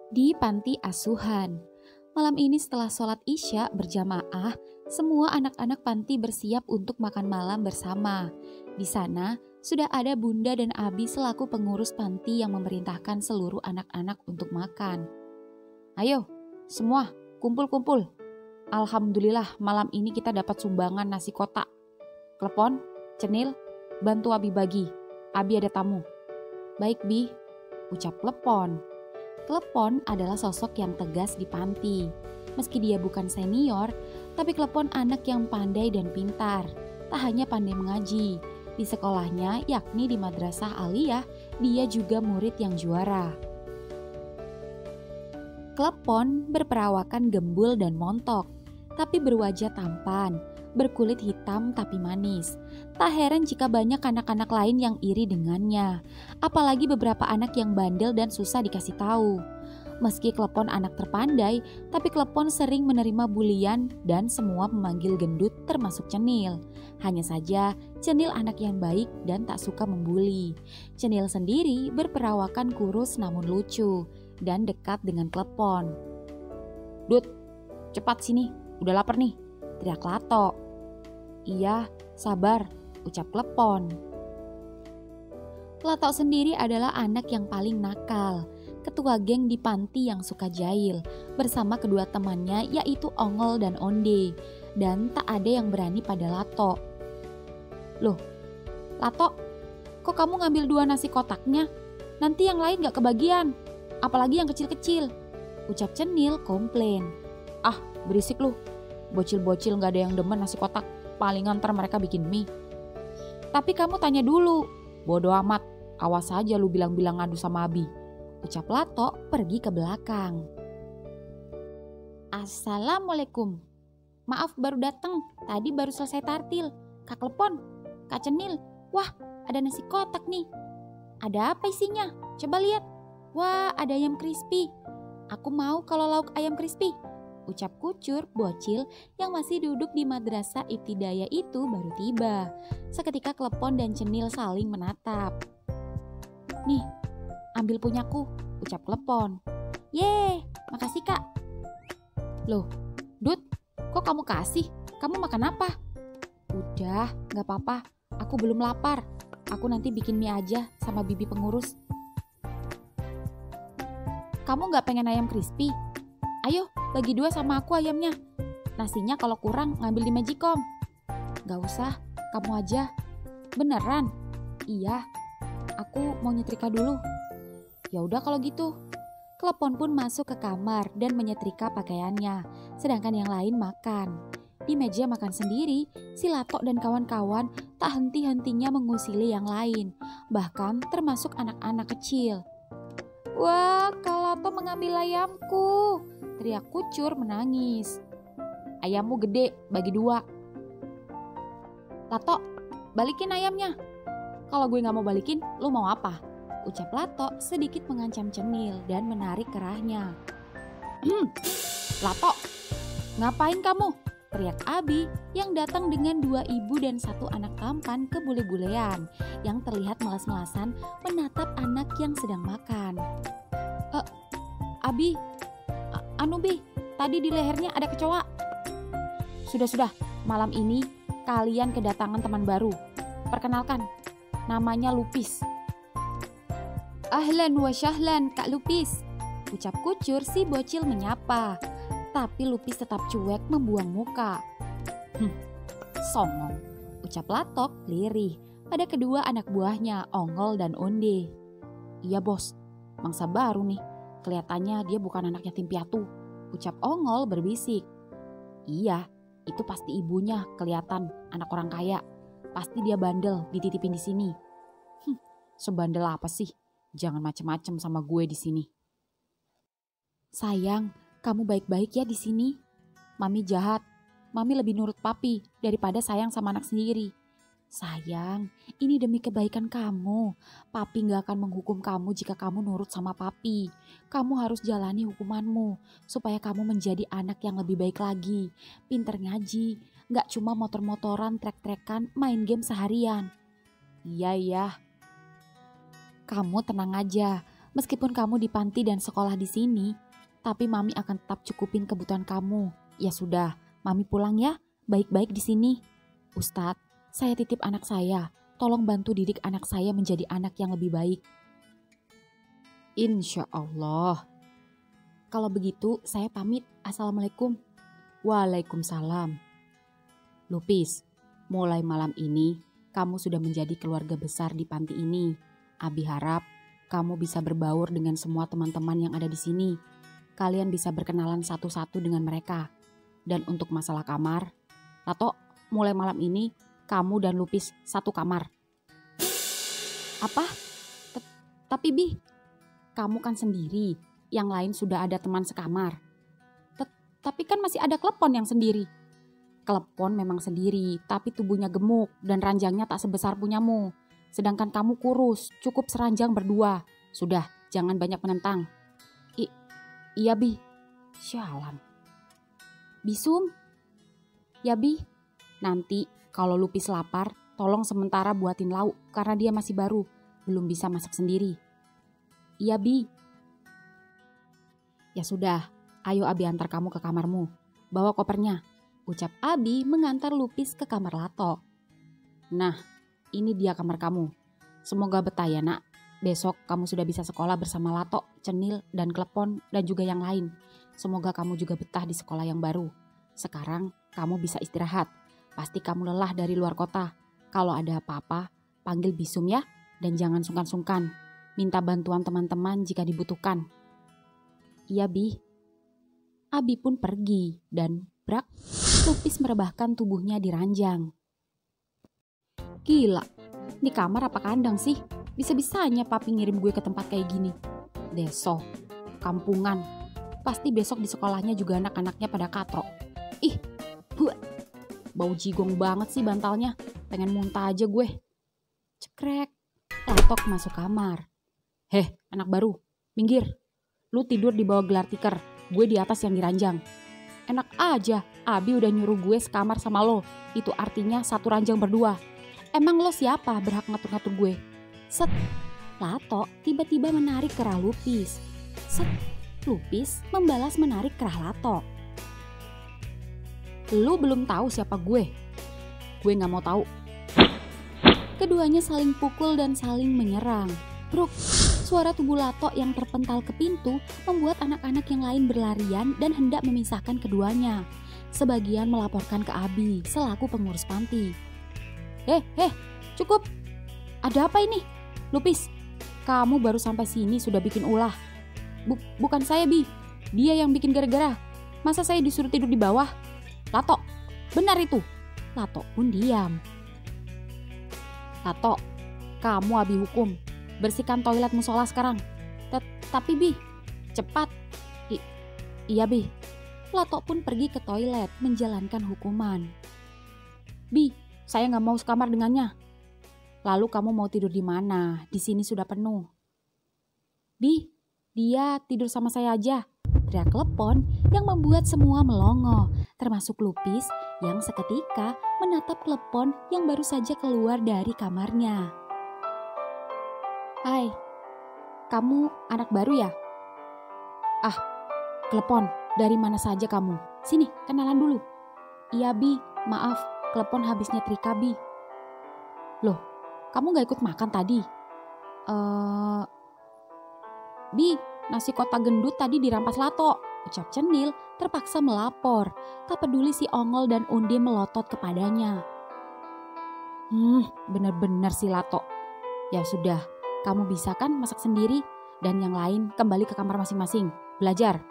Di panti asuhan. Malam ini setelah sholat Isya berjamaah, semua anak-anak panti bersiap untuk makan malam bersama. Di sana, sudah ada Bunda dan Abi selaku pengurus panti yang memerintahkan seluruh anak-anak untuk makan. Ayo, semua kumpul-kumpul. Alhamdulillah malam ini kita dapat sumbangan nasi kotak. Klepon, Cenil, bantu Abi bagi. Abi ada tamu. Baik Bi, ucap Klepon. Klepon adalah sosok yang tegas di panti. Meski dia bukan senior, tapi Klepon anak yang pandai dan pintar. Tak hanya pandai mengaji, di sekolahnya yakni di Madrasah Aliyah, dia juga murid yang juara. Klepon berperawakan gembul dan montok, tapi berwajah tampan, berkulit hitam tapi manis. Tak heran jika banyak anak-anak lain yang iri dengannya, apalagi beberapa anak yang bandel dan susah dikasih tahu. Meski Klepon anak terpandai, tapi Klepon sering menerima bulian dan semua memanggil gendut termasuk Cenil. Hanya saja, Cenil anak yang baik dan tak suka membuli. Cenil sendiri berperawakan kurus namun lucu dan dekat dengan Klepon. Dut, cepat sini, udah lapar nih, teriak Lato. Iya, sabar, ucap Klepon. Lato sendiri adalah anak yang paling nakal, ketua geng di panti yang suka jahil, bersama kedua temannya yaitu Ongol dan Onde, dan tak ada yang berani pada Lato. Loh, Lato, kok kamu ngambil 2 nasi kotaknya? Nanti yang lain gak kebagian, apalagi yang kecil-kecil, ucap Cenil komplain. Ah, berisik lu, bocil-bocil gak ada yang demen nasi kotak, palingan ntar mereka bikin mie. Tapi kamu tanya dulu, bodo amat, awas aja lu bilang-bilang ngadu sama Abi, ucap Lato pergi ke belakang. Assalamualaikum. Maaf baru datang, tadi baru selesai tartil. Kak Klepon, Kak Cenil, wah ada nasi kotak nih. Ada apa isinya? Coba lihat. Wah ada ayam crispy. Aku mau kalau lauk ayam crispy, ucap Kucur, bocil yang masih duduk di Madrasah Ibtidayah itu baru tiba. Seketika Klepon dan Cenil saling menatap. Nih, ambil punyaku, ucap Klepon. Yeay, makasih kak. Loh, Dut, kok kamu kasih? Kamu makan apa? Udah, gak apa-apa, aku belum lapar. Aku nanti bikin mie aja sama bibi pengurus. Kamu gak pengen ayam crispy? Ayo, bagi 2 sama aku ayamnya. Nasinya kalau kurang ngambil di Magicom. Gak usah, kamu aja. Beneran? Iya, aku mau nyetrika dulu. Ya udah kalau gitu. Klepon pun masuk ke kamar dan menyetrika pakaiannya, sedangkan yang lain makan. Di meja makan sendiri, si Lato dan kawan-kawan tak henti-hentinya mengusili yang lain, bahkan termasuk anak-anak kecil. Wah, Kak Lato mengambil ayamku, teriak Kucur menangis. Ayammu gede, bagi 2. Lato, balikin ayamnya. Kalau gue gak mau balikin, lu mau apa? Ucap Lato sedikit mengancam Cenil dan menarik kerahnya. Lato, ngapain kamu? Teriak Abi yang datang dengan 2 ibu dan 1 anak tampan ke bule-bulean yang terlihat malas-malasan menatap anak yang sedang makan. Abi, Bi, tadi di lehernya ada kecoa. Sudah, malam ini kalian kedatangan teman baru. Perkenalkan, namanya Lupis. Ahlan wa syahlan Kak Lupis, ucap Kucur si bocil menyapa. Tapi Lupis tetap cuek membuang muka. Songong, ucap Latok lirih pada kedua anak buahnya Ongol dan Onde. Iya bos, mangsa baru nih, kelihatannya dia bukan anak yatim piatu, ucap Ongol berbisik. Iya, itu pasti ibunya kelihatan anak orang kaya. Pasti dia bandel dititipin di sini. Sebandel apa sih? Jangan macem-macem sama gue di sini. Sayang, kamu baik-baik ya di sini. Mami jahat. Mami lebih nurut papi daripada sayang sama anak sendiri. Sayang, ini demi kebaikan kamu. Papi gak akan menghukum kamu jika kamu nurut sama papi. Kamu harus jalani hukumanmu supaya kamu menjadi anak yang lebih baik lagi. Pinter ngaji, gak cuma motor-motoran, trek-trekan, main game seharian. Iya. Kamu tenang aja, Meskipun kamu di panti dan sekolah di sini, tapi Mami akan tetap cukupin kebutuhan kamu. Ya sudah, Mami pulang ya, baik-baik di sini. Ustadz, saya titip anak saya. Tolong bantu didik anak saya menjadi anak yang lebih baik. Insya Allah. Kalau begitu, saya pamit. Assalamualaikum. Waalaikumsalam. Lupis, mulai malam ini, kamu sudah menjadi keluarga besar di panti ini. Abi harap kamu bisa berbaur dengan semua teman-teman yang ada di sini. Kalian bisa berkenalan satu-satu dengan mereka. Dan untuk masalah kamar, Lato, mulai malam ini kamu dan Lupis satu kamar. Apa? Tapi Bi, kamu kan sendiri. Yang lain sudah ada teman sekamar. Tapi kan masih ada Klepon yang sendiri. Klepon memang sendiri, tapi tubuhnya gemuk dan ranjangnya tak sebesar punyamu. Sedangkan kamu kurus, cukup seranjang berdua. Sudah, jangan banyak menentang. Iya Bi. Sialan. Bisum. Ya Bi. Nanti kalau Lupis lapar, tolong sementara buatin lauk karena dia masih baru. Belum bisa masak sendiri. Iya Bi. Ya sudah, ayo Abi antar kamu ke kamarmu. Bawa kopernya. Ucap Abi mengantar Lupis ke kamar Lato. Nah, ini dia kamar kamu. Semoga betah ya nak. Besok kamu sudah bisa sekolah bersama Lato, Cenil, dan Klepon, dan juga yang lain. Semoga kamu juga betah di sekolah yang baru. Sekarang kamu bisa istirahat. Pasti kamu lelah dari luar kota. Kalau ada apa-apa, panggil Bisum ya. Dan jangan sungkan-sungkan. Minta bantuan teman-teman jika dibutuhkan. Iya Bi. Abi pun pergi dan brak. Lupis merebahkan tubuhnya di ranjang. Gila, di kamar apa kandang sih? Bisa-bisanya papi ngirim gue ke tempat kayak gini. Deso, kampungan. Pasti besok di sekolahnya juga anak-anaknya pada katrok. Ih, buat. Bau jigong banget sih bantalnya. Pengen muntah aja gue. Cekrek. Latok masuk kamar. Heh, anak baru, minggir. Lu tidur di bawah gelar tikar. Gue di atas yang diranjang. Enak aja, Abi udah nyuruh gue sekamar sama lo. Itu artinya satu ranjang berdua. Emang lo siapa berhak ngatur-ngatur gue? Set, Lato tiba-tiba menarik kerah Lupis. Set, Lupis membalas menarik kerah Lato. Lu belum tahu siapa gue? Gue gak mau tahu. Keduanya saling pukul dan saling menyerang. Bruk, suara tubuh Lato yang terpental ke pintu membuat anak-anak yang lain berlarian dan hendak memisahkan keduanya. Sebagian melaporkan ke Abi selaku pengurus panti. Cukup. Ada apa ini? Lupis, kamu baru sampai sini sudah bikin ulah. Bukan saya Bi, dia yang bikin gara-gara. Masa saya disuruh tidur di bawah? Lato, benar itu. Lato pun diam. Lato, kamu Abi hukum. Bersihkan toilet musola sekarang. Tapi Bi, cepat. Iya Bi. Lato pun pergi ke toilet menjalankan hukuman. Bi, saya nggak mau sekamar dengannya. Lalu kamu mau tidur di mana? Di sini sudah penuh. Bi, dia tidur sama saya aja. Teriak Klepon yang membuat semua melongo, termasuk Lupis yang seketika menatap Klepon yang baru saja keluar dari kamarnya. Hai, kamu anak baru ya? Ah, Klepon, dari mana saja kamu? Sini, kenalan dulu. Iya Bi, maaf, Klepon habis nyetrika Bi. Loh, kamu gak ikut makan tadi? Bi, nasi kotak gendut tadi dirampas Lato, ucap Cenil terpaksa melapor. Tak peduli si Ongol dan Undi melotot kepadanya. Bener-bener si Lato. Ya sudah, kamu bisa kan masak sendiri? Dan yang lain kembali ke kamar masing-masing. Belajar.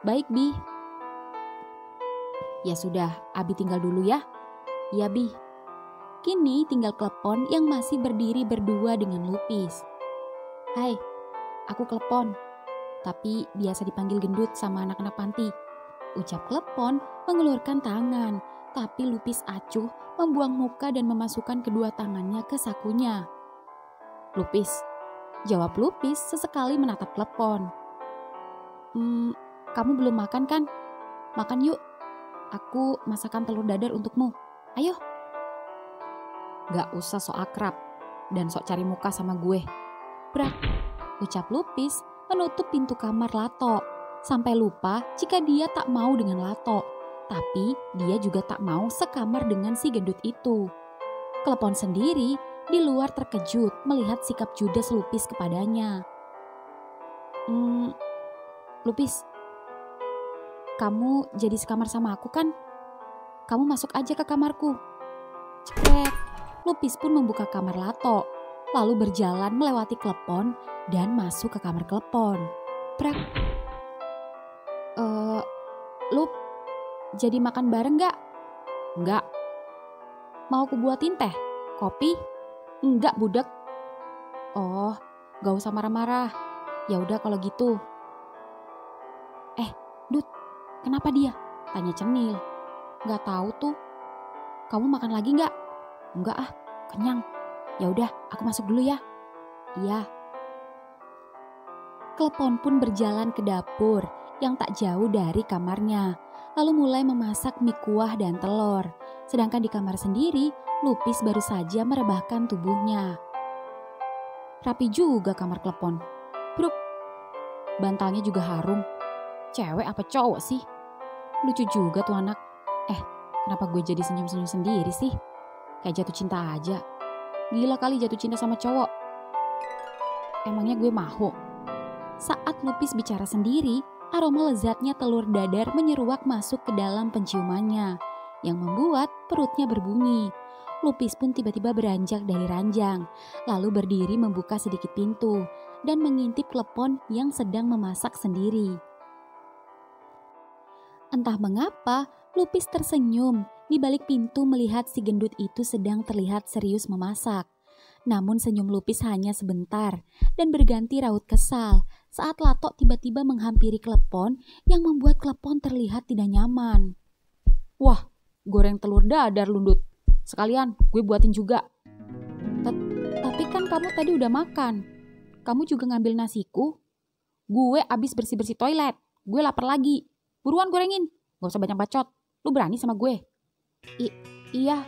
Baik Bi. Ya sudah, Abi tinggal dulu ya. Ya Bi. Kini tinggal Klepon yang masih berdiri berdua dengan Lupis. Hai, aku Klepon. Tapi biasa dipanggil gendut sama anak-anak panti. Ucap Klepon mengelurkan tangan. Tapi Lupis acuh membuang muka dan memasukkan kedua tangannya ke sakunya. Lupis, jawab Lupis sesekali menatap Klepon. Kamu belum makan kan? Makan yuk. Aku masakan telur dadar untukmu. Ayo. Gak usah sok akrab dan sok cari muka sama gue. Brak. ucap Lupis menutup pintu kamar Lato. Sampai lupa jika dia tak mau dengan Lato. Tapi dia juga tak mau sekamar dengan si gendut itu. Klepon sendiri di luar terkejut melihat sikap judes Lupis kepadanya. Lupis, kamu jadi sekamar sama aku kan? Kamu masuk aja ke kamarku. Cekrek, Lupis pun membuka kamar Lato, lalu berjalan melewati Klepon dan masuk ke kamar Klepon. Prak. Lup, jadi makan bareng gak? Enggak. Mau aku buatin teh? Kopi? Enggak, budek. Oh, gak usah marah-marah. Ya udah kalau gitu. Dut, kenapa dia? Tanya Cenil. Gak tahu tuh. Kamu makan lagi gak? Enggak ah, kenyang. Ya udah, aku masuk dulu ya. Iya. Klepon pun berjalan ke dapur yang tak jauh dari kamarnya, lalu mulai memasak mie kuah dan telur. Sedangkan di kamar sendiri, Lupis baru saja merebahkan tubuhnya. Rapi juga kamar Klepon. Bruk, bantalnya juga harum. Cewek apa cowok sih? Lucu juga tuh anak. Kenapa gue jadi senyum-senyum sendiri sih? Kayak jatuh cinta aja. Gila kali jatuh cinta sama cowok. Emangnya gue mau? Saat Lupis bicara sendiri, aroma lezatnya telur dadar menyeruak masuk ke dalam penciumannya, yang membuat perutnya berbunyi. Lupis pun tiba-tiba beranjak dari ranjang, lalu berdiri membuka sedikit pintu, dan mengintip Klepon yang sedang memasak sendiri. Entah mengapa, Lupis tersenyum di balik pintu melihat si gendut itu sedang terlihat serius memasak. Namun senyum Lupis hanya sebentar dan berganti raut kesal saat Lato tiba-tiba menghampiri Klepon yang membuat Klepon terlihat tidak nyaman. Wah, goreng telur dadar lundut. Sekalian gue buatin juga. Tapi kan kamu tadi udah makan. Kamu juga ngambil nasiku. Gue abis bersih-bersih toilet. Gue lapar lagi. Buruan gorengin. Gak usah banyak bacot. Lu berani sama gue? Iya,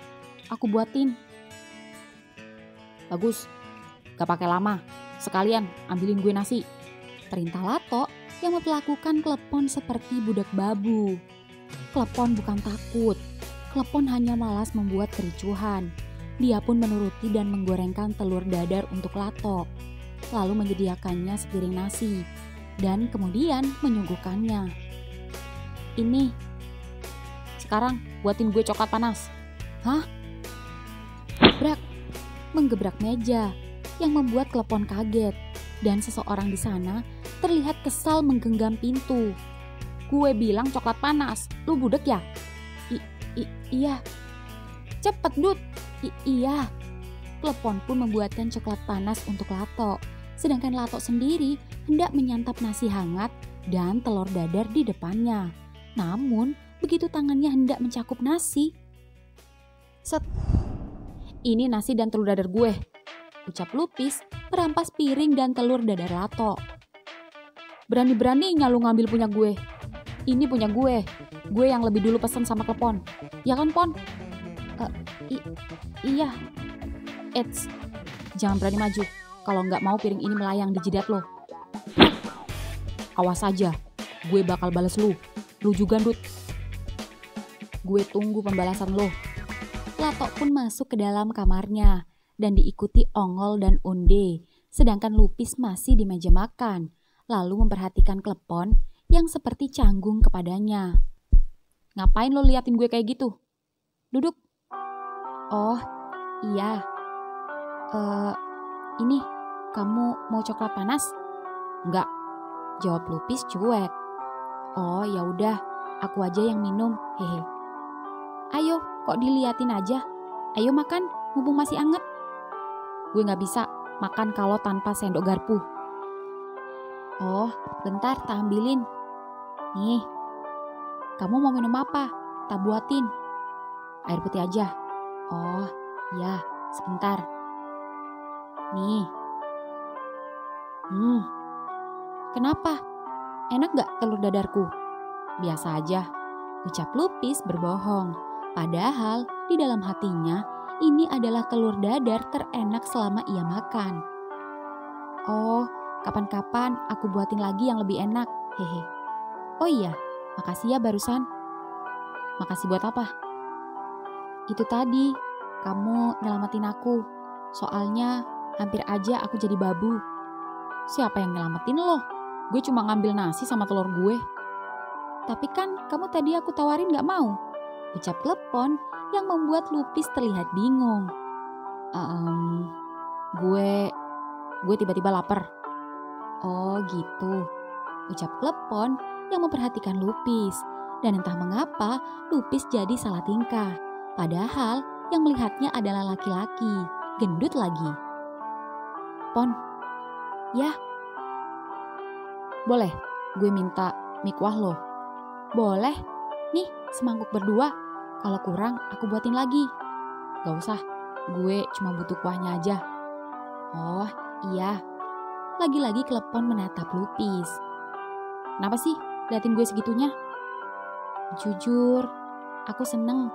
aku buatin. Bagus, gak pakai lama. Sekalian ambilin gue nasi. Perintah Lato yang memperlakukan Klepon seperti budak babu. Klepon bukan takut. Klepon hanya malas membuat kericuhan. Dia pun menuruti dan menggorengkan telur dadar untuk Lato. Lalu menyediakannya sepiring nasi. Dan kemudian menyuguhkannya. Ini. Sekarang buatin gue coklat panas. Hah? Brak. Menggebrak meja yang membuat Klepon kaget dan seseorang di sana terlihat kesal menggenggam pintu. Gue bilang coklat panas, lu budek ya? Iya. Cepet Dut. Iya. Klepon pun membuatkan coklat panas untuk Lato, sedangkan Lato sendiri hendak menyantap nasi hangat dan telur dadar di depannya. Namun begitu tangannya hendak mencakup nasi, set. Ini nasi dan telur dadar gue, ucap Lupis merampas piring dan telur dadar Lato. Berani-beraninya lu ngambil punya gue. Ini punya gue yang lebih dulu pesen sama Klepon. Ya kan Pon? Iya. Eits, jangan berani maju. Kalau nggak mau piring ini melayang di jidat lo. Awas aja, gue bakal balas lu. Lu juga Dut. Gue tunggu pembalasan lo. Lato pun masuk ke dalam kamarnya dan diikuti Ongol dan Onde, sedangkan Lupis masih di meja makan, lalu memperhatikan Klepon yang seperti canggung kepadanya. Ngapain lo liatin gue kayak gitu? Duduk. Oh, iya. Ini, kamu mau coklat panas? Enggak, jawab Lupis cuek. Oh, ya udah, aku aja yang minum, hehe. Ayo, kok diliatin aja? Ayo makan, mumpung masih anget. Gue gak bisa makan kalau tanpa sendok garpu. Oh, bentar, tak ambilin. Nih, kamu mau minum apa? Tak buatin. Air putih aja. Oh, ya, sebentar. Nih. Kenapa? Enak gak telur dadarku? Biasa aja, ucap Lupis berbohong. Padahal di dalam hatinya ini adalah telur dadar terenak selama ia makan. Oh, Kapan-kapan aku buatin lagi yang lebih enak. Hehe. Oh iya, makasih ya barusan. Makasih buat apa? Itu tadi, kamu nyelamatin aku. Soalnya hampir aja aku jadi babu. Siapa yang nyelamatin lo? Gue cuma ngambil nasi sama telur gue. Tapi kan kamu tadi aku tawarin gak mau. Ucap Klepon yang membuat Lupis terlihat bingung. Gue tiba-tiba lapar. Oh gitu, ucap Klepon yang memperhatikan Lupis. Dan entah mengapa Lupis jadi salah tingkah. Padahal yang melihatnya adalah laki-laki, gendut lagi. Pon, ya? Boleh, gue minta mie kuah lo. Boleh, nih semangkuk berdua. Kalau kurang aku buatin lagi. Gak usah, gue cuma butuh kuahnya aja. Oh iya. Lagi-lagi Klepon menatap Lupis. Kenapa sih liatin gue segitunya? Jujur, aku seneng.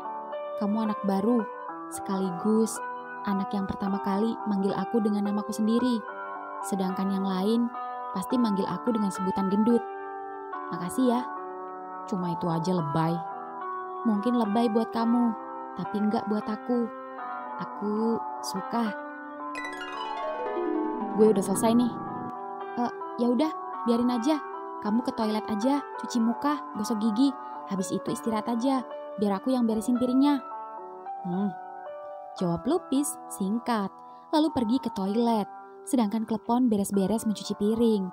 Kamu anak baru, sekaligus anak yang pertama kali manggil aku dengan namaku sendiri. Sedangkan yang lain pasti manggil aku dengan sebutan gendut. Makasih ya. Cuma itu aja lebay. Mungkin lebay buat kamu, tapi enggak buat aku. Aku suka. Gue udah selesai nih. Ya udah, biarin aja. Kamu ke toilet aja, cuci muka, gosok gigi. Habis itu istirahat aja, biar aku yang beresin piringnya. Jawab Lupis singkat, lalu pergi ke toilet. Sedangkan Klepon beres-beres mencuci piring.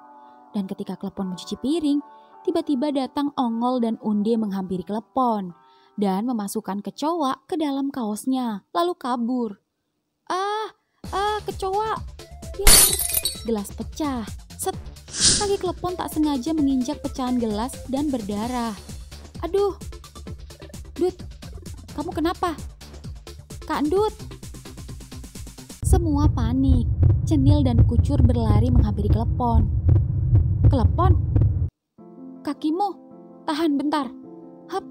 Dan ketika Klepon mencuci piring, tiba-tiba datang Ongol dan Unde menghampiri Klepon dan memasukkan kecoa ke dalam kaosnya, lalu kabur. Kecoa! Ya, gelas pecah. Set! Kaki Klepon tak sengaja menginjak pecahan gelas dan berdarah. Aduh! Dut, kamu kenapa? Kak Ndut! Semua panik. Cenil dan Kucur berlari menghampiri Klepon. Klepon? Kakimu, tahan bentar. Hap.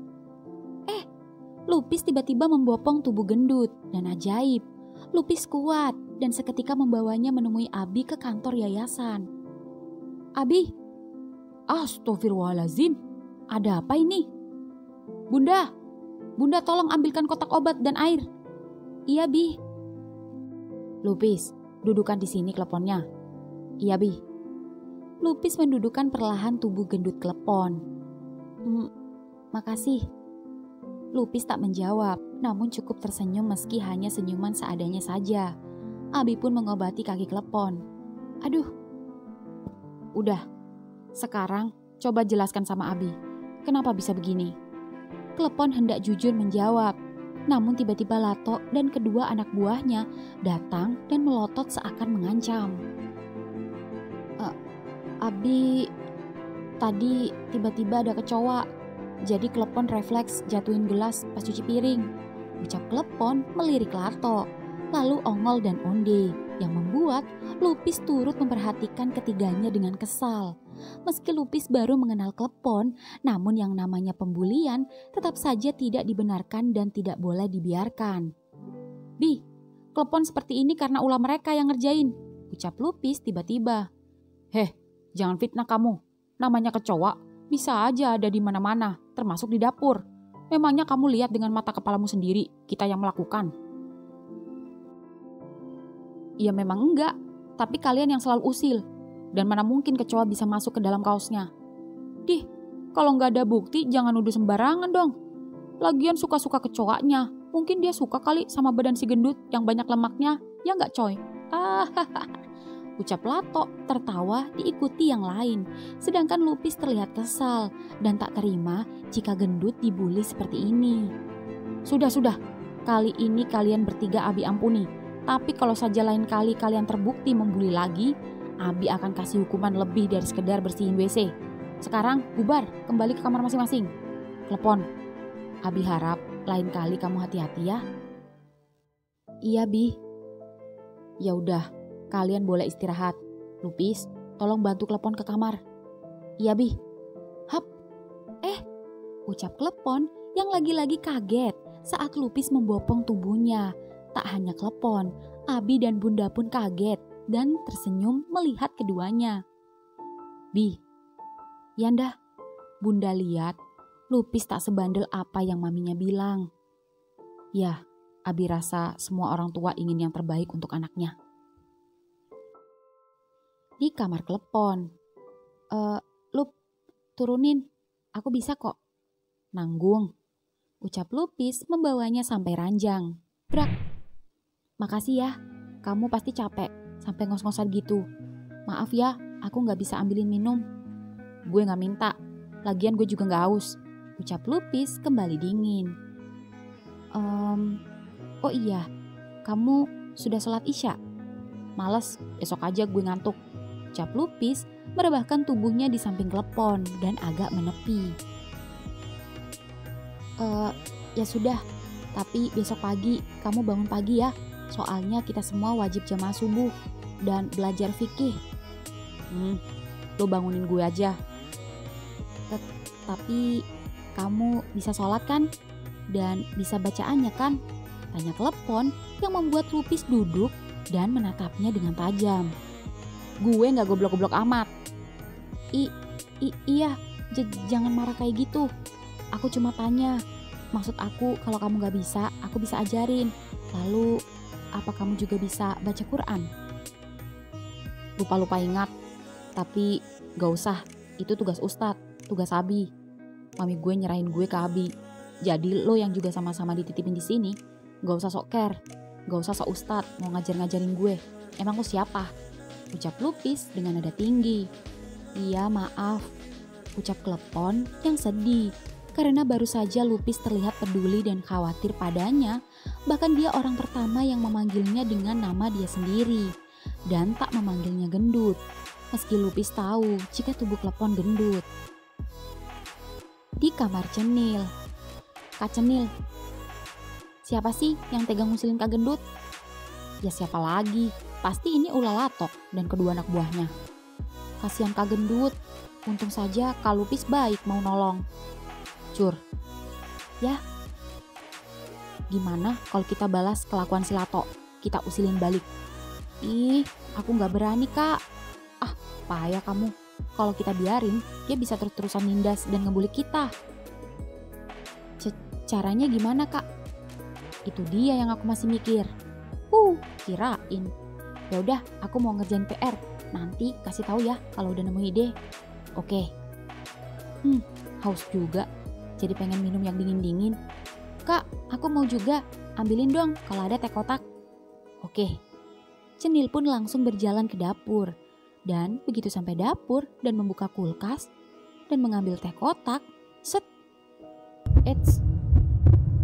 Lupis tiba-tiba membopong tubuh gendut dan ajaib. Lupis kuat dan seketika membawanya menemui Abi ke kantor yayasan. Abi, astagfirullahaladzim, ada apa ini? Bunda tolong ambilkan kotak obat dan air. Iya, Bi. Lupis, dudukan di sini Kleponnya. Iya, Bi. Lupis mendudukan perlahan tubuh gendut Klepon. Makasih. Lupis tak menjawab, namun cukup tersenyum meski hanya senyuman seadanya saja. Abi pun mengobati kaki Klepon. Aduh. Udah, sekarang coba jelaskan sama Abi, kenapa bisa begini? Klepon hendak jujur menjawab, namun tiba-tiba Lato dan kedua anak buahnya datang dan melotot seakan mengancam. Abi, tadi tiba-tiba ada kecoa, jadi Klepon refleks jatuhin gelas pas cuci piring. Ucap Klepon melirik Lato, lalu Ongol dan Onde, yang membuat Lupis turut memperhatikan ketiganya dengan kesal. Meski Lupis baru mengenal Klepon, namun yang namanya pembulian tetap saja tidak dibenarkan dan tidak boleh dibiarkan. Bi, Klepon seperti ini karena ulah mereka yang ngerjain, ucap Lupis tiba-tiba. Jangan fitnah kamu. Namanya kecoa bisa aja ada di mana-mana, termasuk di dapur. Memangnya kamu lihat dengan mata kepalamu sendiri kita yang melakukan? Ya memang enggak, tapi kalian yang selalu usil. Dan mana mungkin kecoa bisa masuk ke dalam kaosnya. Dih, kalau nggak ada bukti jangan nuduh sembarangan dong. Lagian suka-suka kecoanya, mungkin dia suka kali sama badan si gendut yang banyak lemaknya, ya nggak coy? Ucap Lato tertawa diikuti yang lain. Sedangkan Lupis terlihat kesal dan tak terima jika gendut dibully seperti ini. Sudah, kali ini kalian bertiga Abi ampuni. Tapi kalau saja lain kali kalian terbukti membuli lagi, Abi akan kasih hukuman lebih dari sekedar bersihin WC. Sekarang bubar, kembali ke kamar masing-masing. Klepon, Abi harap lain kali kamu hati-hati ya. Iya, Bi. Ya udah, kalian boleh istirahat. Lupis, tolong bantu Klepon ke kamar. Iya, Bi. Hap. Ucap Klepon yang lagi-lagi kaget saat Lupis membopong tubuhnya. Tak hanya Klepon, Abi dan Bunda pun kaget dan tersenyum melihat keduanya. Bi, Yanda, Bunda lihat Lupis tak sebandel apa yang maminya bilang. Ya, Abi rasa semua orang tua ingin yang terbaik untuk anaknya. Di kamar telepon. Lup, turunin. Aku bisa kok. Nanggung. Ucap Lupis membawanya sampai ranjang. Brak. Makasih ya, kamu pasti capek sampai ngos-ngosan gitu. Maaf ya, aku gak bisa ambilin minum. Gue gak minta, lagian gue juga gak haus. Ucap Lupis kembali dingin. Oh iya, kamu sudah sholat isya? Males, besok aja gue ngantuk. Ucap Lupis merebahkan tubuhnya di samping telepon dan agak menepi. Ya sudah, tapi besok pagi kamu bangun pagi ya. Soalnya kita semua wajib jamaah subuh dan belajar fikih. Lo bangunin gue aja. Tapi kamu bisa sholat kan? Dan bisa bacaannya kan? Tanya telepon yang membuat Lupis duduk dan menatapnya dengan tajam. Gue gak goblok-goblok amat. Iya, jangan marah kayak gitu. Aku cuma tanya. Maksud aku kalau kamu gak bisa, aku bisa ajarin. Lalu, apa kamu juga bisa baca Quran? Lupa-lupa ingat. Tapi gak usah, itu tugas Ustadz, tugas Abi. Mami gue nyerahin gue ke Abi. Jadi lo yang juga sama-sama dititipin di sini, gak usah sok care, gak usah sok Ustadz mau ngajar-ngajarin gue. Emang lo siapa? Ucap Lupis dengan nada tinggi. Iya maaf, ucap Klepon yang sedih. Karena baru saja Lupis terlihat peduli dan khawatir padanya. Bahkan dia orang pertama yang memanggilnya dengan nama dia sendiri. Dan tak memanggilnya gendut. Meski Lupis tahu jika tubuh Klepon gendut. Di kamar Cenil. Kak Cenil, siapa sih yang tega ngusilin Kak Gendut? Ya siapa lagi? Pasti ini ulah Latok dan kedua anak buahnya. Kasihan Kak Gendut. Untung saja Kak Lupis baik mau nolong. Cur, ya gimana kalau kita balas kelakuan si Lato? Kita usilin balik. Ih, aku gak berani kak. Ah, payah kamu. Kalau kita biarin, dia bisa terus-terusan nindas dan ngebulik kita. Caranya gimana kak? Itu dia yang aku masih mikir. Kirain. Ya udah, aku mau ngerjain PR. Nanti kasih tahu ya kalau udah nemu ide. Oke. Haus juga. Jadi pengen minum yang dingin-dingin. Kak, aku mau juga. Ambilin dong kalau ada teh kotak. Oke. Cenil pun langsung berjalan ke dapur. Dan begitu sampai dapur dan membuka kulkas dan mengambil teh kotak, set.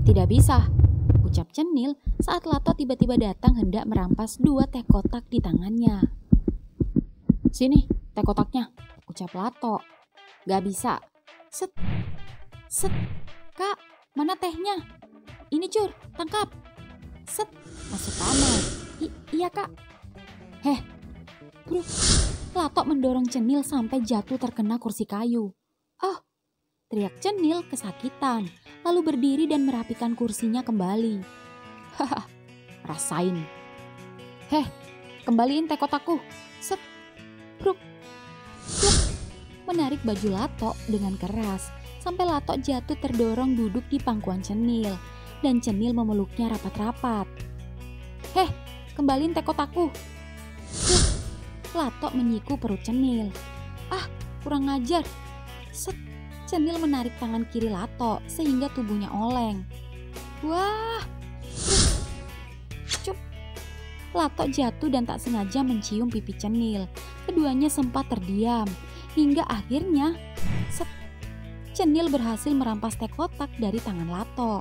Tidak bisa, ucap Cenil saat Lato tiba-tiba datang hendak merampas 2 teh kotak di tangannya. Sini, teh kotaknya, ucap Lato. Gak bisa. Set. Kak, mana tehnya? Ini Cur, tangkap. Set, masuk kamar. Iya kak. Bro. Lato mendorong Cenil sampai jatuh terkena kursi kayu. Oh, teriak Cenil kesakitan, lalu berdiri dan merapikan kursinya kembali. Haha, rasain. Kembaliin teh kotakku. Set, bruk. Menarik baju Lato dengan keras, sampai Lato jatuh terdorong duduk di pangkuan Cenil, dan Cenil memeluknya rapat-rapat. Kembaliin teh kotakku. Lato menyiku perut Cenil. Kurang ajar. Set. Cenil menarik tangan kiri Lato sehingga tubuhnya oleng. Wah. Cup. Lato jatuh dan tak sengaja mencium pipi Cenil. Keduanya sempat terdiam hingga akhirnya set. Cenil berhasil merampas teh kotak dari tangan Lato.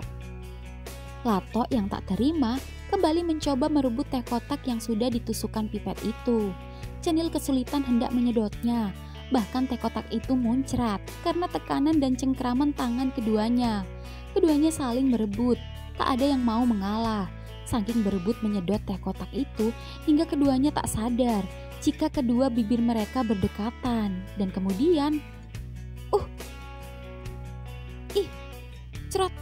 Lato yang tak terima kembali mencoba merebut teh kotak yang sudah ditusukkan pipet itu. Cenil kesulitan hendak menyedotnya. Bahkan teh kotak itu muncrat karena tekanan dan cengkraman tangan keduanya. Keduanya saling berebut, tak ada yang mau mengalah. Saking berebut menyedot teh kotak itu hingga keduanya tak sadar jika kedua bibir mereka berdekatan. Dan kemudian, cerot,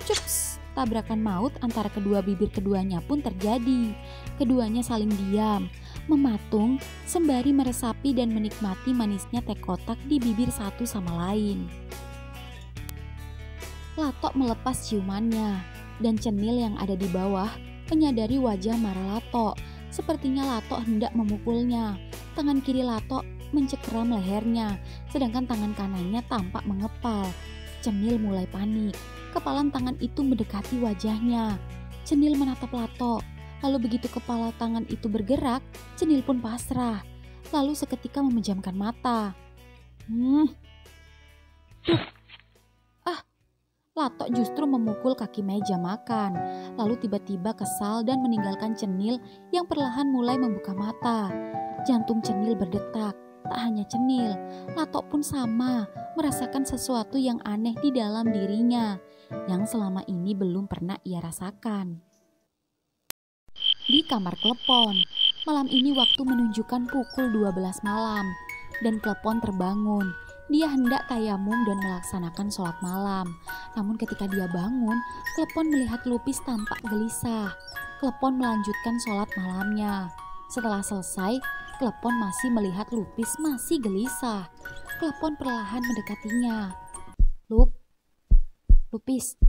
cups. Tabrakan maut antara kedua bibir keduanya pun terjadi. Keduanya saling diam. mematung sembari meresapi dan menikmati manisnya teh kotak di bibir satu sama lain. Lato melepas ciumannya dan Cenil yang ada di bawah menyadari wajah marah Lato. Sepertinya Lato hendak memukulnya. Tangan kiri Lato mencekram lehernya, sedangkan tangan kanannya tampak mengepal. Cenil mulai panik. Kepalan tangan itu mendekati wajahnya. Cenil menatap Lato. Lalu begitu kepala tangan itu bergerak, Cenil pun pasrah. Lalu seketika memejamkan mata. Lato justru memukul kaki meja makan. Lalu tiba-tiba kesal dan meninggalkan Cenil yang perlahan mulai membuka mata. Jantung Cenil berdetak. Tak hanya Cenil, Lato pun sama merasakan sesuatu yang aneh di dalam dirinya yang selama ini belum pernah ia rasakan. Di kamar Klepon, malam ini waktu menunjukkan pukul 12 malam dan Klepon terbangun. Dia hendak tayamum dan melaksanakan sholat malam. Namun ketika dia bangun, Klepon melihat Lupis tampak gelisah. Klepon melanjutkan sholat malamnya. Setelah selesai, Klepon masih melihat Lupis masih gelisah. Klepon perlahan mendekatinya. Lupis,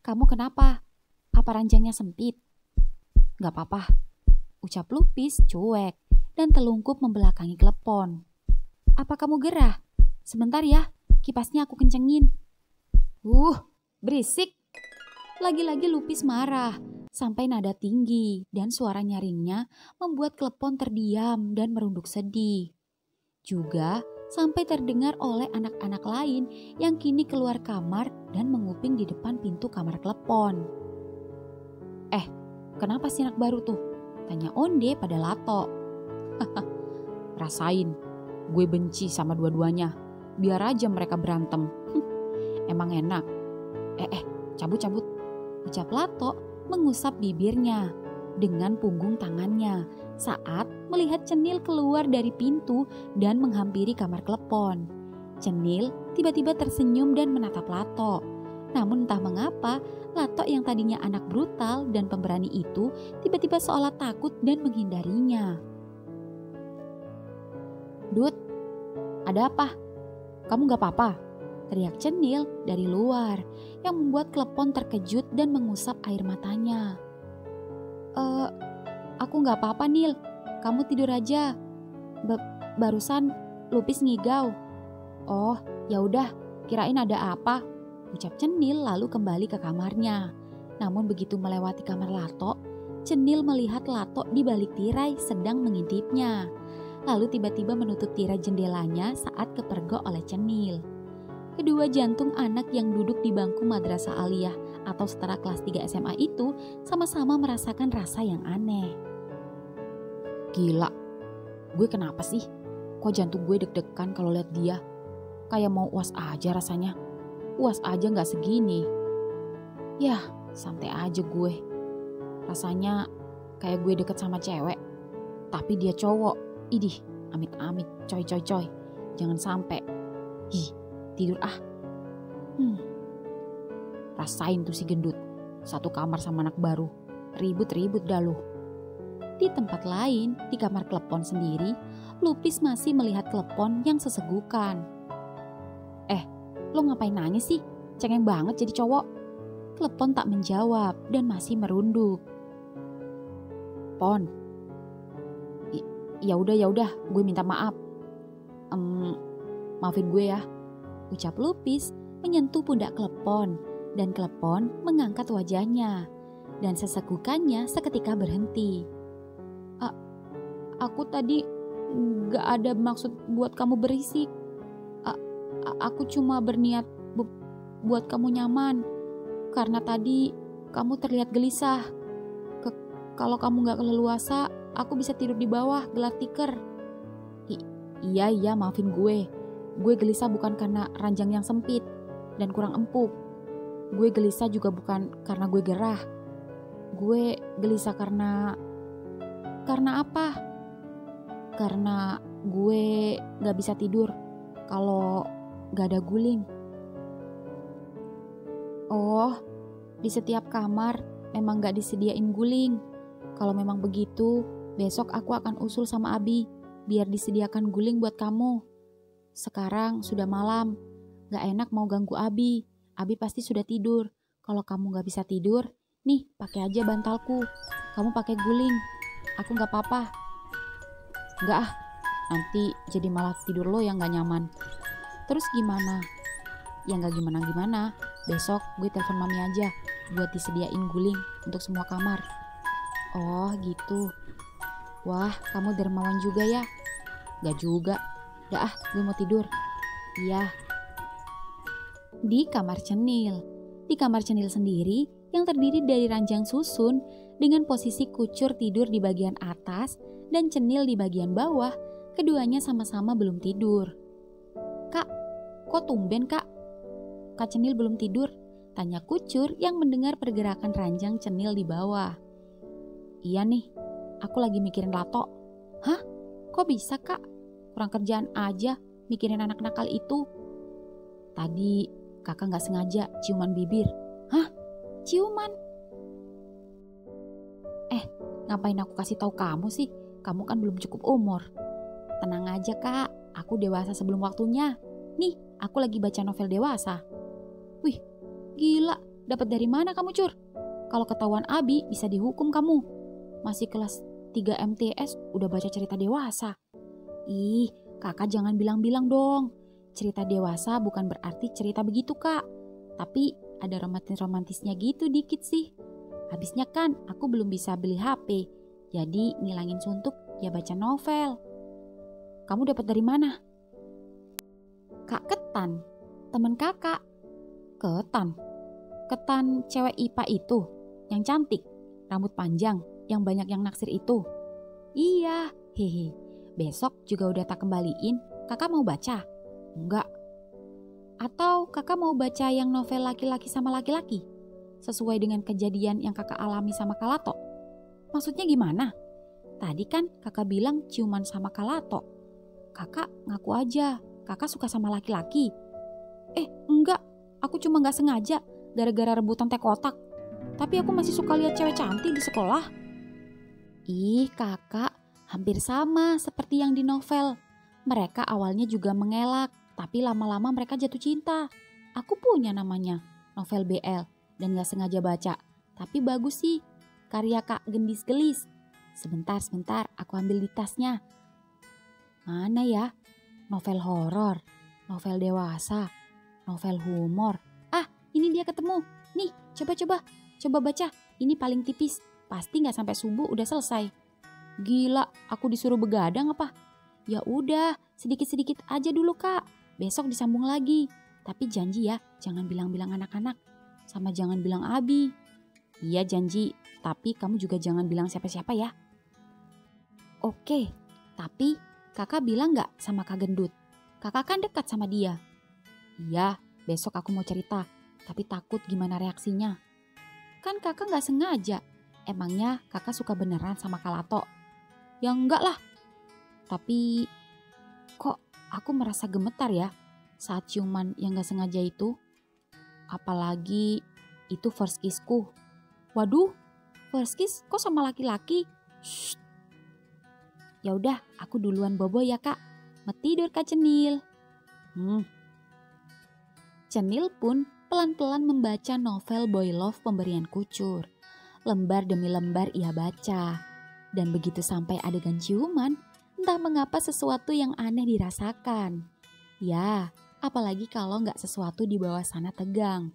kamu kenapa? Apa ranjangnya sempit? Gak apa-apa, ucap Lupis cuek dan telungkup membelakangi Klepon. Apa kamu gerah? Sebentar ya, kipasnya aku kencengin. Berisik. Lagi-lagi Lupis marah sampai nada tinggi dan suara nyaringnya membuat Klepon terdiam dan merunduk sedih. Juga sampai terdengar oleh anak-anak lain yang kini keluar kamar dan menguping di depan pintu kamar Klepon. Kenapa sih anak baru tuh? Tanya Onde pada Lato. Rasain, gue benci sama dua-duanya. Biar aja mereka berantem. Emang enak. Cabut. Ucap Lato mengusap bibirnya dengan punggung tangannya saat melihat Cenil keluar dari pintu dan menghampiri kamar Klepon. Cenil tiba-tiba tersenyum dan menatap Lato. Namun entah mengapa, Lato yang tadinya anak brutal dan pemberani itu tiba-tiba seolah takut dan menghindarinya. Dut, ada apa? Kamu gak apa-apa? Teriak Cenil dari luar yang membuat Klepon terkejut dan mengusap air matanya. Aku gak apa-apa Nil, kamu tidur aja. Barusan Lupis ngigau. Oh, ya udah, kirain ada apa? Ucap Cenil lalu kembali ke kamarnya. Namun begitu melewati kamar Lato, Cenil melihat Lato di balik tirai sedang mengintipnya. Lalu tiba-tiba menutup tirai jendelanya saat kepergok oleh Cenil. Kedua jantung anak yang duduk di bangku madrasah aliyah atau setara kelas 3 SMA itu sama-sama merasakan rasa yang aneh. Gila, gue kenapa sih? Kok jantung gue deg-degan kalau lihat dia? Kayak mau uas aja rasanya. Uas aja gak segini. Yah, santai aja gue. Rasanya kayak gue deket sama cewek. Tapi dia cowok. Idih, amit-amit, coy. Jangan sampai. Tidur ah. Rasain tuh si gendut. Satu kamar sama anak baru. Ribut dah lu. Di tempat lain, di kamar Klepon sendiri, Lupis masih melihat Klepon yang sesegukan. Lo ngapain nangis sih? Cengeng banget jadi cowok. Klepon tak menjawab dan masih merunduk. Pon. Ya udah, gue minta maaf. Maafin gue ya. Ucap Lupis menyentuh pundak Klepon dan Klepon mengangkat wajahnya dan sesegukannya seketika berhenti. Aku tadi gak ada maksud buat kamu berisik. Aku cuma berniat buat kamu nyaman. Karena tadi kamu terlihat gelisah. Kalau kamu gak keleluasa, aku bisa tidur di bawah gelar tikar. Iya, maafin gue. Gue gelisah bukan karena ranjang yang sempit dan kurang empuk. Gue gelisah juga bukan karena gue gerah. Gue gelisah karena apa? Karena gue gak bisa tidur kalau gak ada guling. Oh, di setiap kamar memang gak disediain guling. Kalau memang begitu, Besok aku akan usul sama Abi, biar disediakan guling buat kamu. Sekarang sudah malam, gak enak mau ganggu Abi. Abi pasti sudah tidur. Kalau kamu gak bisa tidur, nih pakai aja bantalku. Kamu pakai guling. Aku gak apa-apa. Enggak ah, nanti jadi malah tidur lo yang gak nyaman. Terus gimana? Ya gak gimana-gimana. Besok gue telepon mami aja buat disediain guling untuk semua kamar. Oh gitu. Wah, kamu dermawan juga ya? Gak juga. Dah ah, gue mau tidur. Iya. Di kamar Cenil. Di kamar Cenil sendiri yang terdiri dari ranjang susun dengan posisi Kucur tidur di bagian atas dan Cenil di bagian bawah, keduanya sama-sama belum tidur. Kak, kok tumben kak? Kak Cenil belum tidur? Tanya Kucur yang mendengar pergerakan ranjang Cenil di bawah. Iya nih, aku lagi mikirin Lato. Hah? Kok bisa kak? Kurang kerjaan aja mikirin anak nakal itu. Tadi kakak gak sengaja ciuman bibir. Hah? Ciuman? Ngapain aku kasih tahu kamu sih? Kamu kan belum cukup umur. Tenang aja kak, aku dewasa sebelum waktunya. Nih, aku lagi baca novel dewasa. Wih, gila, dapat dari mana kamu Cur? Kalau ketahuan Abi bisa dihukum kamu. Masih kelas 3 MTS udah baca cerita dewasa. Ih, kakak jangan bilang-bilang dong. Cerita dewasa bukan berarti cerita begitu kak. Tapi ada romantis-romantisnya gitu dikit sih. Habisnya kan aku belum bisa beli HP. Jadi ngilangin suntuk ya baca novel. Kamu dapat dari mana? Kak Ketan, temen kakak. Ketan? Ketan cewek IPA itu, yang cantik, rambut panjang, yang banyak yang naksir itu. Iya, hehe. Besok juga udah tak kembaliin. Kakak mau baca? Enggak. Atau kakak mau baca yang novel laki-laki sama laki-laki? Sesuai dengan kejadian yang kakak alami sama Kalato. Maksudnya gimana? Tadi kan kakak bilang ciuman sama Kalato. Kakak ngaku aja, kakak suka sama laki-laki. Enggak, aku cuma gak sengaja gara-gara rebutan teh kotak. Tapi aku masih suka lihat cewek cantik di sekolah. Ih kakak, hampir sama seperti yang di novel. Mereka awalnya juga mengelak, tapi lama-lama mereka jatuh cinta. Aku punya namanya, novel BL, dan gak sengaja baca. Tapi bagus sih, karya Kak Gendis Gelis. Sebentar, aku ambil di tasnya. Mana ya? Novel horor, novel dewasa, novel humor. Ah, ini dia ketemu. Nih, coba baca. Ini paling tipis, pasti gak sampai subuh udah selesai. Gila, aku disuruh begadang apa? Ya udah, sedikit-sedikit aja dulu kak. Besok disambung lagi. Tapi janji ya, jangan bilang-bilang anak-anak. Sama jangan bilang Abi. Iya janji, tapi kamu juga jangan bilang siapa-siapa ya. Oke, tapi kakak bilang gak sama Kak Gendut? Kakak kan dekat sama dia. Iya, besok aku mau cerita. Tapi takut gimana reaksinya. Kan kakak gak sengaja. Emangnya kakak suka beneran sama Kalato? Ya enggak lah. Tapi kok aku merasa gemetar ya saat ciuman yang gak sengaja itu. Apalagi itu first kissku. Waduh, first kiss kok sama laki-laki? Shh. Ya udah, aku duluan bobo ya kak. Mau tidur Kak Cenil. Cenil pun pelan-pelan membaca novel Boy Love pemberian Kucur. Lembar demi lembar ia baca. Dan begitu sampai adegan ciuman, entah mengapa sesuatu yang aneh dirasakan. Ya, apalagi kalau nggak sesuatu di bawah sana tegang.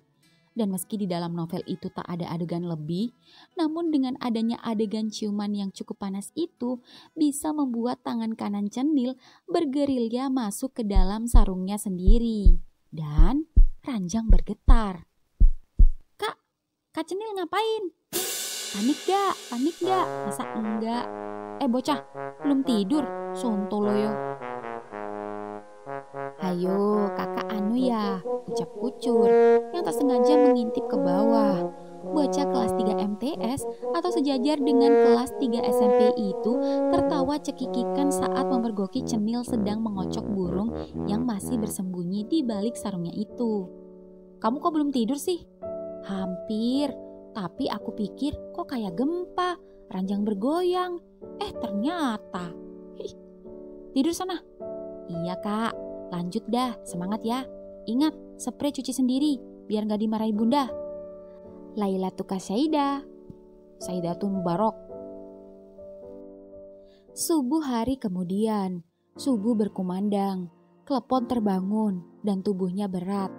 Dan meski di dalam novel itu tak ada adegan lebih, namun dengan adanya adegan ciuman yang cukup panas itu bisa membuat tangan kanan Cenil bergerilya masuk ke dalam sarungnya sendiri. Dan ranjang bergetar. Kak Cenil ngapain? Panik gak? Masa enggak? Bocah, belum tidur? Sontoloyo. Hayo kakak anu ya, ucap Kucur yang tak sengaja mengintip ke bawah. Bocah kelas 3 MTS atau sejajar dengan kelas 3 SMP itu tertawa cekikikan saat memergoki Cenil sedang mengocok burung yang masih bersembunyi di balik sarungnya itu. Kamu kok belum tidur sih? Hampir, tapi aku pikir kok kayak gempa. ranjang bergoyang. Ternyata. Tidur sana. Iya kak, lanjut dah, semangat ya. Ingat, spray cuci sendiri, biar gak dimarahi bunda. Lailatuka Syaida, Saidatun Mubarok. Subuh hari kemudian, subuh berkumandang, Klepon terbangun dan tubuhnya berat.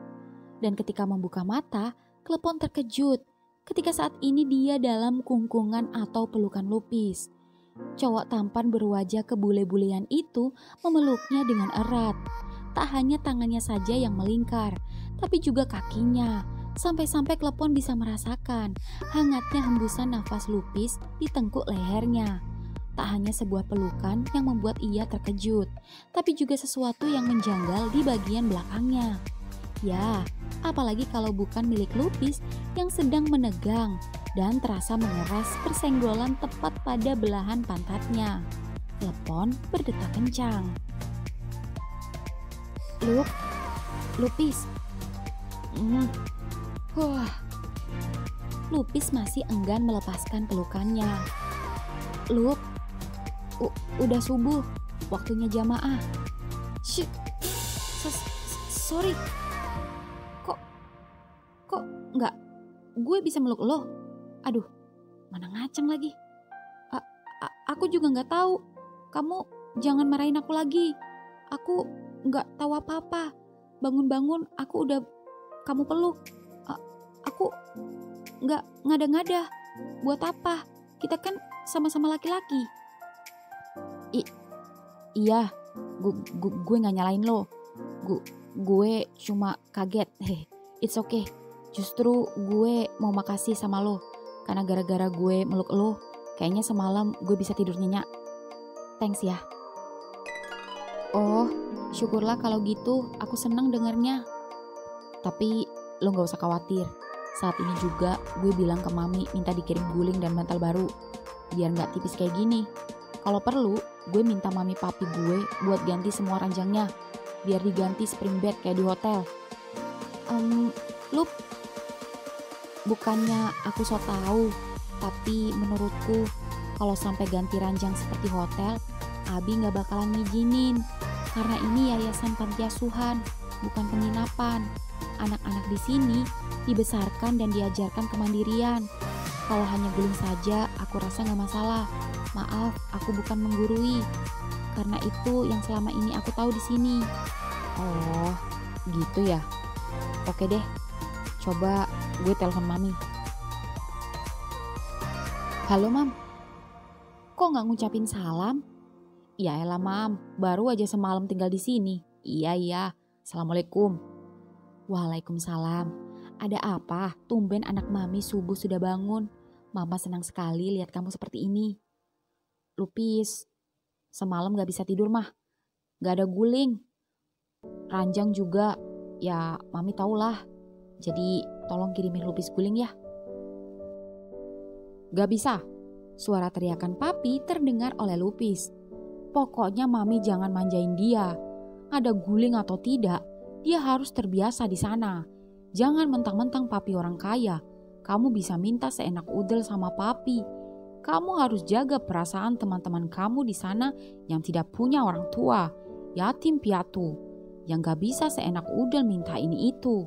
Dan ketika membuka mata, Klepon terkejut ketika saat ini dia dalam kungkungan atau pelukan Lupis. Cowok tampan berwajah kebule-bulean itu memeluknya dengan erat. Tak hanya tangannya saja yang melingkar, tapi juga kakinya. Sampai-sampai Klepon bisa merasakan hangatnya hembusan nafas Lupis di tengkuk lehernya. Tak hanya sebuah pelukan yang membuat ia terkejut, tapi juga sesuatu yang menjanggal di bagian belakangnya. Ya, apalagi kalau bukan milik Lupis yang sedang menegang dan terasa mengeras persenggolan tepat pada belahan pantatnya. Klepon berdetak kencang. Lupis. Lupis masih enggan melepaskan pelukannya. Udah subuh, waktunya jamaah. Sorry. Kok enggak? Gue bisa meluk lo? Aduh, mana ngaceng lagi. Aku juga nggak tahu. Kamu jangan marahin aku lagi. Aku nggak tahu apa-apa. Bangun-bangun aku udah kamu peluk. Aku nggak ngada-ngada. Buat apa? Kita kan sama-sama laki-laki. Iya, gue nggak nyalain lo. Gue cuma kaget. It's okay. Justru gue mau makasih sama lo. Karena gara-gara gue meluk lo, kayaknya semalam gue bisa tidur nyenyak. Thanks ya. Oh, syukurlah kalau gitu. Aku senang dengarnya. Tapi lo gak usah khawatir. Saat ini juga gue bilang ke mami minta dikirim guling dan bantal baru. Biar gak tipis kayak gini. Kalau perlu, gue minta mami papi gue buat ganti semua ranjangnya. Biar diganti spring bed kayak di hotel. Lup, bukannya aku so tahu, tapi menurutku kalau sampai ganti ranjang seperti hotel, Abi gak bakalan ngizinin. Karena ini yayasan panti asuhan, bukan penginapan. Anak-anak di sini dibesarkan dan diajarkan kemandirian. Kalau hanya guling saja, aku rasa gak masalah. Maaf, aku bukan menggurui. Karena itu yang selama ini aku tahu di sini. Oh, gitu ya. Oke deh, coba gue telepon mami. Halo mam, kok nggak ngucapin salam? Ya elah mam, baru aja semalam tinggal di sini. Iya, assalamualaikum. Waalaikumsalam. Ada apa? Tumben anak mami subuh sudah bangun. Mama senang sekali lihat kamu seperti ini. Lupis, semalam gak bisa tidur mah. Gak ada guling. Ranjang juga, ya mami tahulah. Jadi tolong kirimin Lupis guling ya. Gak bisa. Suara teriakan papi terdengar oleh Lupis. Pokoknya mami jangan manjain dia. Ada guling atau tidak, dia harus terbiasa di sana. Jangan mentang-mentang papi orang kaya. Kamu bisa minta seenak udel sama papi. Kamu harus jaga perasaan teman-teman kamu di sana yang tidak punya orang tua, yatim piatu, yang gak bisa seenak udel minta ini itu.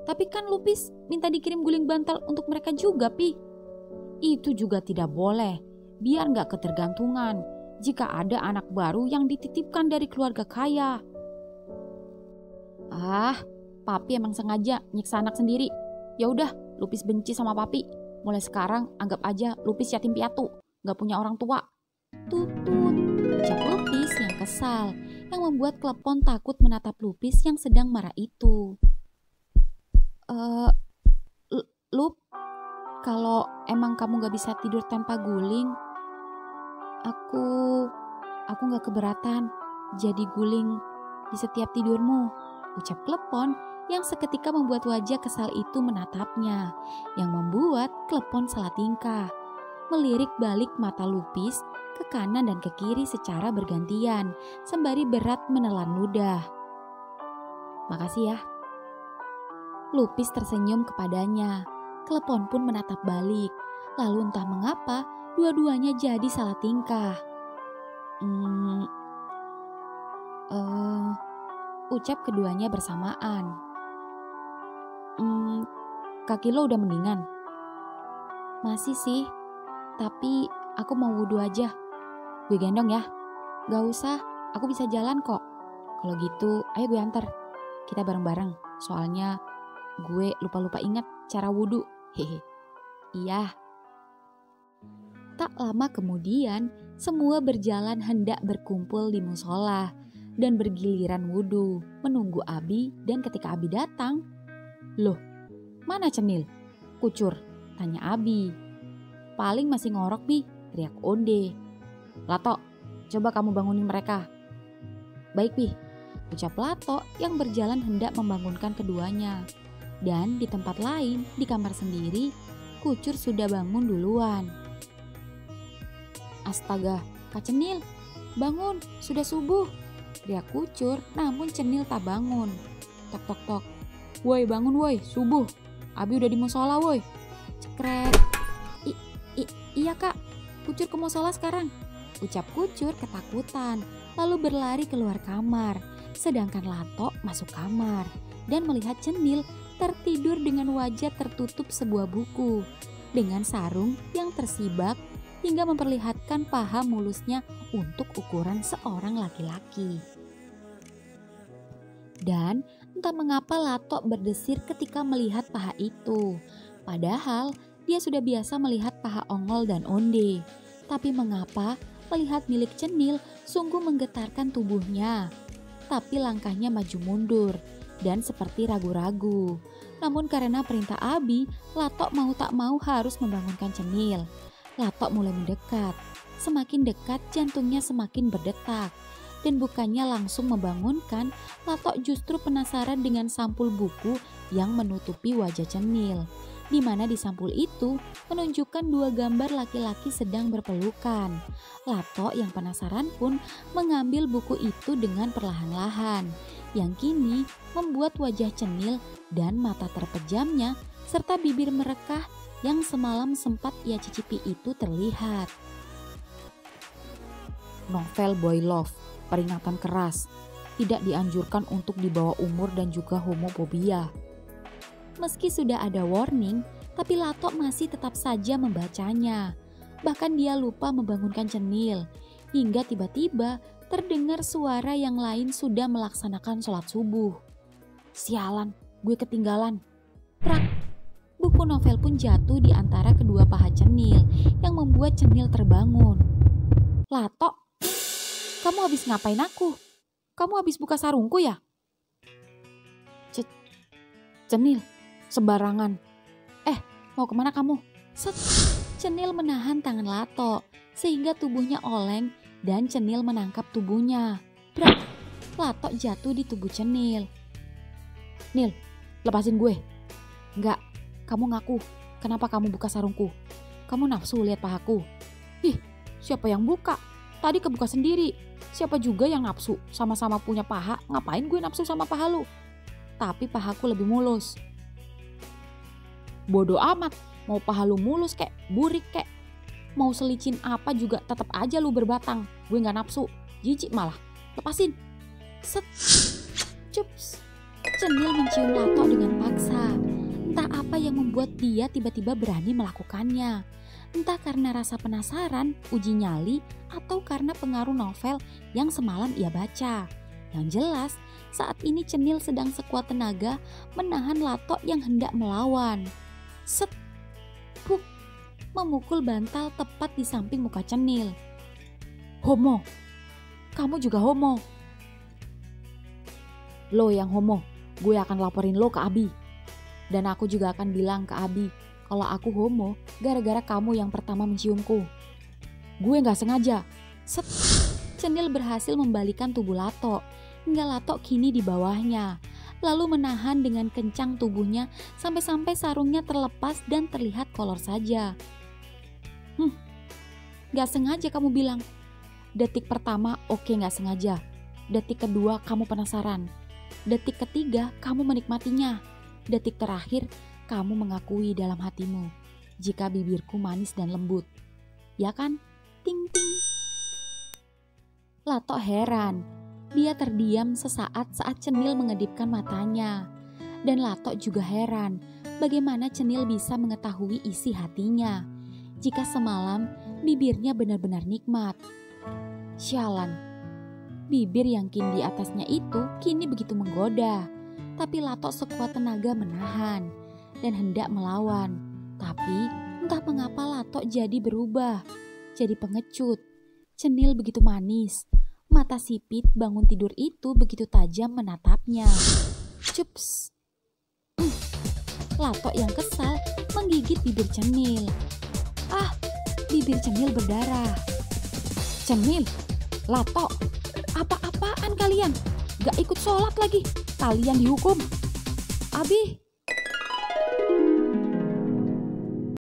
Tapi kan Lupis minta dikirim guling bantal untuk mereka juga, Pi. Itu juga tidak boleh, biar gak ketergantungan jika ada anak baru yang dititipkan dari keluarga kaya. Papi emang sengaja nyiksa anak sendiri. Ya udah, Lupis benci sama papi. Mulai sekarang anggap aja Lupis yatim piatu, gak punya orang tua. Tutut, ucap Lupis yang kesal, yang membuat Klepon takut menatap Lupis yang sedang marah itu. Lup, kalau emang kamu gak bisa tidur tanpa guling, aku gak keberatan jadi guling di setiap tidurmu, ucap Klepon yang seketika membuat wajah kesal itu menatapnya, yang membuat Klepon salah tingkah, melirik balik mata Lupis ke kanan dan ke kiri secara bergantian, sembari berat menelan ludah. Makasih ya. Lupis tersenyum kepadanya, Klepon pun menatap balik, lalu entah mengapa Dua-duanya jadi salah tingkah. Ucap keduanya bersamaan. Kaki lo udah mendingan? Masih sih, tapi aku mau wudhu aja. Gue gendong ya? Gak usah, aku bisa jalan kok. Kalau gitu, ayo gue antar. Kita bareng-bareng, soalnya gue lupa-lupa ingat cara wudhu. Hehe. Iya. Tak lama kemudian, semua berjalan hendak berkumpul di musola dan bergiliran wudhu, menunggu Abi. Dan ketika Abi datang, "Loh, mana Cenil? Kucur," tanya Abi. "Paling masih ngorok, Bi," teriak Onde. "Lato, coba kamu bangunin mereka." "Baik, Bi," ucap Lato yang berjalan hendak membangunkan keduanya. Dan di tempat lain, di kamar sendiri, Kucur sudah bangun duluan. "Astaga, Kak Cenil, bangun, sudah subuh," teriak Kucur, namun Cenil tak bangun. Tok tok tok. "Woi, bangun woi, subuh. Abi udah di musola woi." Cekrek. Iya kak, Kucur ke musola sekarang," ucap Kucur ketakutan, lalu berlari keluar kamar. Sedangkan Lato masuk kamar dan melihat Cenil tertidur dengan wajah tertutup sebuah buku, dengan sarung yang tersibak hingga memperlihatkan paha mulusnya untuk ukuran seorang laki-laki. Dan entah mengapa Lato berdesir ketika melihat paha itu. Padahal dia sudah biasa melihat paha Ongol dan Onde. Tapi mengapa melihat milik Cenil sungguh menggetarkan tubuhnya. Tapi langkahnya maju mundur dan seperti ragu-ragu. Namun karena perintah Abi, Lato mau tak mau harus membangunkan Cenil. Lato mulai mendekat. Semakin dekat jantungnya semakin berdetak. Dan bukannya langsung membangunkan, Lato justru penasaran dengan sampul buku yang menutupi wajah Cenil. Di mana di sampul itu menunjukkan dua gambar laki-laki sedang berpelukan. Lato yang penasaran pun mengambil buku itu dengan perlahan-lahan, yang kini membuat wajah Cenil dan mata terpejamnya serta bibir merekah yang semalam sempat ia cicipi itu terlihat. Novel Boy Love, peringatan keras, tidak dianjurkan untuk dibawa umur dan juga homofobia. Meski sudah ada warning, tapi Lato masih tetap saja membacanya. Bahkan dia lupa membangunkan Cenil, hingga tiba-tiba terdengar suara yang lain sudah melaksanakan sholat subuh. Sialan, gue ketinggalan. Prak, buku novel pun jatuh di antara kedua paha Cenil yang membuat Cenil terbangun. Lato, kamu habis ngapain aku? Kamu habis buka sarungku ya? Cenil, sembarangan. Mau kemana kamu? Set. Cenil menahan tangan Lato sehingga tubuhnya oleng dan Cenil menangkap tubuhnya. Brak. Lato jatuh di tubuh Cenil. Nil, lepasin gue. Enggak, kamu ngaku. Kenapa kamu buka sarungku? Kamu nafsu lihat pahaku. Ih, siapa yang buka? Tadi kebuka sendiri. Siapa juga yang nafsu? Sama-sama punya paha, ngapain gue nafsu sama paha lu? Tapi pahaku lebih mulus. Bodoh amat, mau paha lu mulus kek, burik kek. Mau selicin apa juga tetap aja lu berbatang. Gue gak nafsu, jijik malah. Lepasin. Set. Cups. Cenil mencium Lato dengan paksa. Entah apa yang membuat dia tiba-tiba berani melakukannya. Entah karena rasa penasaran, uji nyali, atau karena pengaruh novel yang semalam ia baca. Yang jelas, saat ini Cenil sedang sekuat tenaga menahan Lato yang hendak melawan. Set. Puk. Memukul bantal tepat di samping muka Cenil. Homo. Kamu juga homo. Lo yang homo. Gue akan laporin lo ke Abi. Dan aku juga akan bilang ke Abi kalau aku homo gara-gara kamu yang pertama menciumku. Gue gak sengaja. Set. Cenil berhasil membalikan tubuh Lato hingga Lato kini di bawahnya. Lalu menahan dengan kencang tubuhnya sampai-sampai sarungnya terlepas dan terlihat kolor saja. Gak sengaja kamu bilang. Detik pertama oke gak sengaja. Detik kedua kamu penasaran. Detik ketiga kamu menikmatinya. Detik terakhir kamu mengakui dalam hatimu jika bibirku manis dan lembut. ya kan? Ting ting. Latok heran. Dia terdiam sesaat saat Cenil mengedipkan matanya. Dan Latok juga heran bagaimana Cenil bisa mengetahui isi hatinya jika semalam bibirnya benar-benar nikmat. Sialan, bibir yang kini di atasnya itu kini begitu menggoda. Tapi Latok sekuat tenaga menahan dan hendak melawan. Tapi entah mengapa Latok jadi berubah, jadi pengecut. Cenil begitu manis, mata sipit bangun tidur itu begitu tajam menatapnya. Cups. Latok yang kesal menggigit bibir Cenil. Ah, bibir Cenil berdarah. Cenil, Latok, apa-apaan kalian? Gak ikut sholat lagi, kalian dihukum. Abi,